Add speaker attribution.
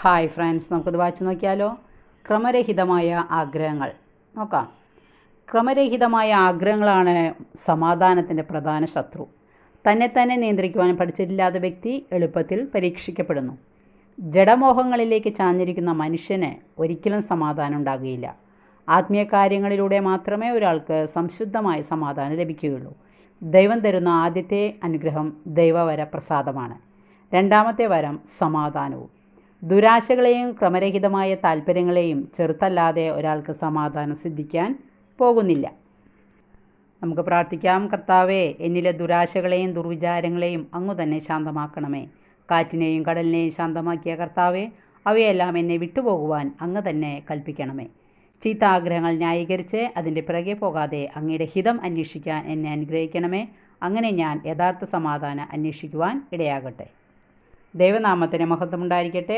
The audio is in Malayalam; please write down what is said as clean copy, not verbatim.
Speaker 1: ഹായ് ഫ്രണ്ട്സ്, നമുക്കത് വായിച്ചു നോക്കിയാലോ. ക്രമരഹിതമായ ആഗ്രഹങ്ങൾ നോക്കാം. ക്രമരഹിതമായ ആഗ്രഹങ്ങളാണ് സമാധാനത്തിൻ്റെ പ്രധാന ശത്രു. തന്നെ നിയന്ത്രിക്കുവാൻ പഠിച്ചിട്ടില്ലാത്ത വ്യക്തി എളുപ്പത്തിൽ പരീക്ഷിക്കപ്പെടുന്നു. ജഡമോഹങ്ങളിലേക്ക് ചാഞ്ഞിരിക്കുന്ന മനുഷ്യന് ഒരിക്കലും സമാധാനം ഉണ്ടാകുകയില്ല. ആത്മീയ കാര്യങ്ങളിലൂടെ മാത്രമേ ഒരാൾക്ക് സംശുദ്ധമായ സമാധാനം ലഭിക്കുകയുള്ളൂ. ദൈവം തരുന്ന ആദ്യത്തെ അനുഗ്രഹം ദൈവവര പ്രസാദമാണ്. രണ്ടാമത്തെ വരം സമാധാനവും. ദുരാശകളെയും ക്രമരഹിതമായ താല്പര്യങ്ങളെയും ചെറുത്തല്ലാതെ ഒരാൾക്ക് സമാധാനം സിദ്ധിക്കാൻ പോകുന്നില്ല. നമുക്ക് പ്രാർത്ഥിക്കാം. കർത്താവേ, എന്നിലെ ദുരാശകളെയും ദുർവിചാരങ്ങളെയും അങ്ങു തന്നെ ശാന്തമാക്കണമേ. കാറ്റിനെയും കടലിനെയും ശാന്തമാക്കിയ കർത്താവേ, അവയെല്ലാം എന്നെ വിട്ടുപോകുവാൻ അങ്ങ് തന്നെ കൽപ്പിക്കണമേ. ചീത്ത ആഗ്രഹങ്ങൾ ന്യായീകരിച്ച് അതിൻ്റെ പിറകെ പോകാതെ അങ്ങയുടെ ഹിതം അന്വേഷിക്കാൻ എന്നെ അനുഗ്രഹിക്കണമേ. അങ്ങനെ ഞാൻ യഥാർത്ഥ സമാധാനം അന്വേഷിക്കുവാൻ ഇടയാകട്ടെ. ദൈവനാമത്തിന് മഹത്വമുണ്ടായിരിക്കട്ടെ.